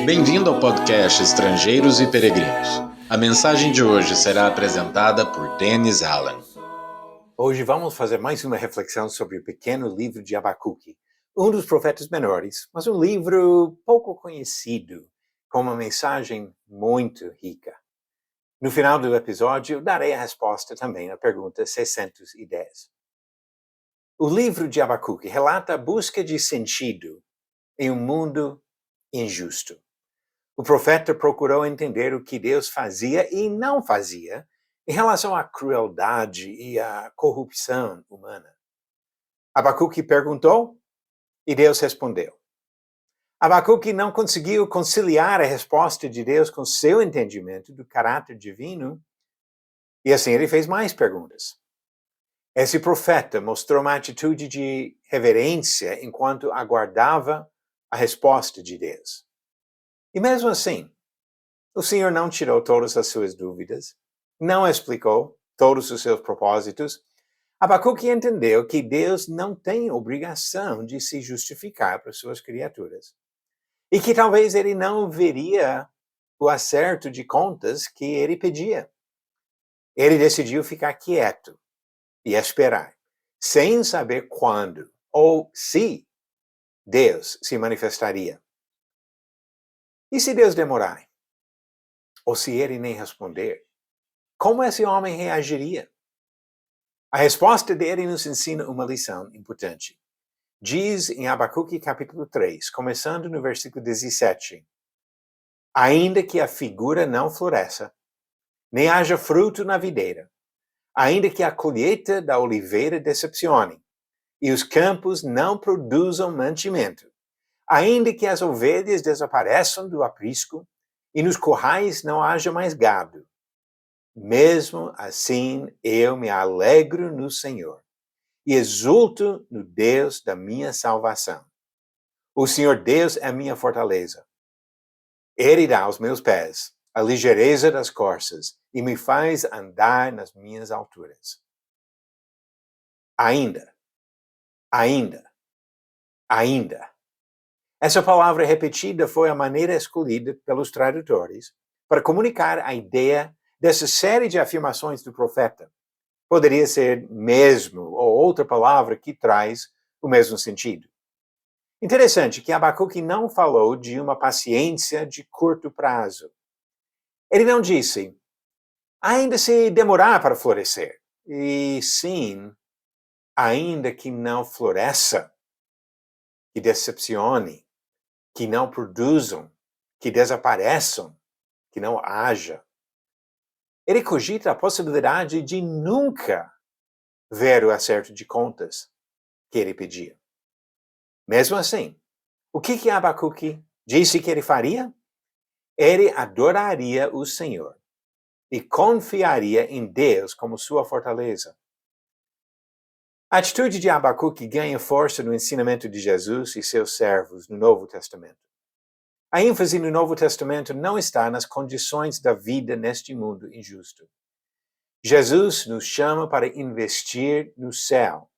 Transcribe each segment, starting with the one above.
Bem-vindo ao podcast Estrangeiros e Peregrinos. A mensagem de hoje será apresentada por Dennis Allen. Hoje vamos fazer mais uma reflexão sobre o pequeno livro de Abacuque, um dos profetas menores, mas um livro pouco conhecido, com uma mensagem muito rica. No final do episódio, eu darei a resposta também à pergunta 610. O livro de Abacuque relata a busca de sentido em um mundo injusto. O profeta procurou entender o que Deus fazia e não fazia em relação à crueldade e à corrupção humana. Abacuque perguntou e Deus respondeu. Abacuque não conseguiu conciliar a resposta de Deus com seu entendimento do caráter divino e assim ele fez mais perguntas. Esse profeta mostrou uma atitude de reverência enquanto aguardava a resposta de Deus. E mesmo assim, o Senhor não tirou todas as suas dúvidas, não explicou todos os seus propósitos. Abacuque entendeu que Deus não tem obrigação de se justificar para suas criaturas. E que talvez ele não veria o acerto de contas que ele pedia. Ele decidiu ficar quieto e esperar, sem saber quando ou se Deus se manifestaria. E se Deus demorar? Ou se ele nem responder? Como esse homem reagiria? A resposta dele nos ensina uma lição importante. Diz em Abacuque capítulo 3, começando no versículo 17, ainda que a figura não floresça, nem haja fruto na videira, ainda que a colheita da oliveira decepcione, e os campos não produzam mantimento, ainda que as ovelhas desapareçam do aprisco, e nos currais não haja mais gado, mesmo assim eu me alegro no Senhor e exulto no Deus da minha salvação. O Senhor Deus é minha fortaleza. Ele dá aos meus pés a ligeireza das corças e me faz andar nas minhas alturas. Ainda. Essa palavra repetida foi a maneira escolhida pelos tradutores para comunicar a ideia dessa série de afirmações do profeta. Poderia ser mesmo ou outra palavra que traz o mesmo sentido. Interessante que Abacuque não falou de uma paciência de curto prazo. Ele não disse, ainda se demorar para florescer. E sim, ainda que não floresça, que decepcione, que não produzam, que desapareçam, que não haja. Ele cogita a possibilidade de nunca ver o acerto de contas que ele pedia. Mesmo assim, o que Abacuque disse que ele faria? Ele adoraria o Senhor e confiaria em Deus como sua fortaleza. A atitude de Abacuque ganha força no ensinamento de Jesus e seus servos no Novo Testamento. A ênfase no Novo Testamento não está nas condições da vida neste mundo injusto. Jesus nos chama para investir no céu.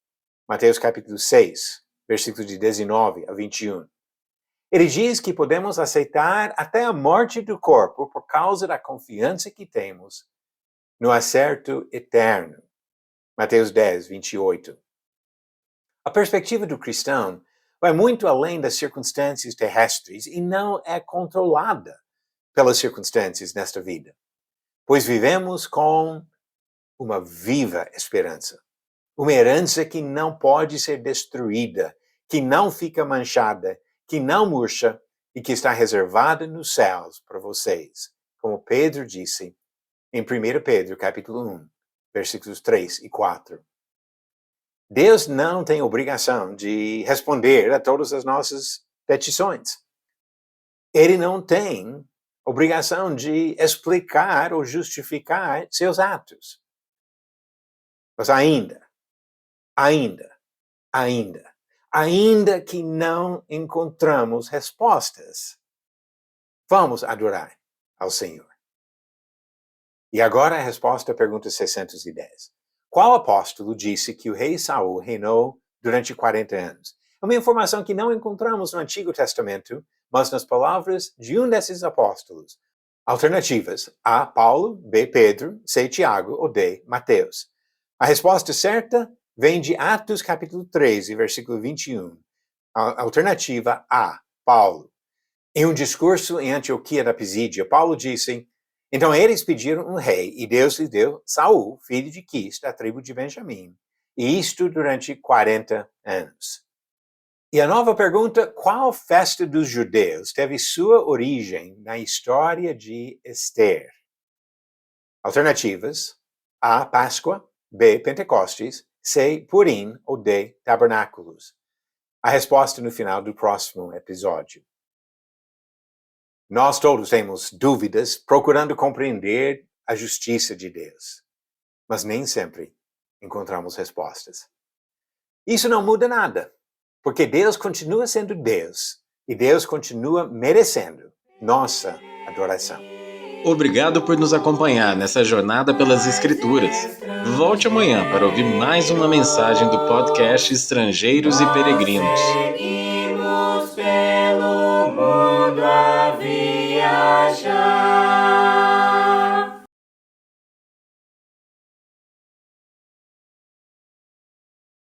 Mateus capítulo 6, versículos de 19 a 21. Ele diz que podemos aceitar até a morte do corpo por causa da confiança que temos no acerto eterno. Mateus 10, 28. A perspectiva do cristão vai muito além das circunstâncias terrestres e não é controlada pelas circunstâncias nesta vida, pois vivemos com uma viva esperança, uma herança que não pode ser destruída, que não fica manchada, que não murcha e que está reservada nos céus para vocês, como Pedro disse em 1 Pedro capítulo 1, versículos 3 e 4. Deus não tem obrigação de responder a todas as nossas petições. Ele não tem obrigação de explicar ou justificar seus atos. Mas ainda que não encontramos respostas, vamos adorar ao Senhor. E agora a resposta à pergunta 610. Qual apóstolo disse que o rei Saul reinou durante 40 anos? Uma informação que não encontramos no Antigo Testamento, mas nas palavras de um desses apóstolos. Alternativas: A. Paulo, B. Pedro, C. Tiago ou D. Mateus. A resposta certa vem de Atos capítulo 13, versículo 21. A alternativa A. Paulo. Em um discurso em Antioquia da Pisídia, Paulo disse: então eles pediram um rei, e Deus lhes deu Saul, filho de Quis, da tribo de Benjamim, e isto durante 40 anos. E a nova pergunta: qual festa dos judeus teve sua origem na história de Esther? Alternativas: A. Páscoa, B. Pentecostes, C. Purim ou D. Tabernáculos. A resposta no final do próximo episódio. Nós todos temos dúvidas procurando compreender a justiça de Deus, mas nem sempre encontramos respostas. Isso não muda nada, porque Deus continua sendo Deus e Deus continua merecendo nossa adoração. Obrigado por nos acompanhar nessa jornada pelas Escrituras. Volte amanhã para ouvir mais uma mensagem do podcast Estrangeiros e Peregrinos. Seguimos pelo mundo a viajar.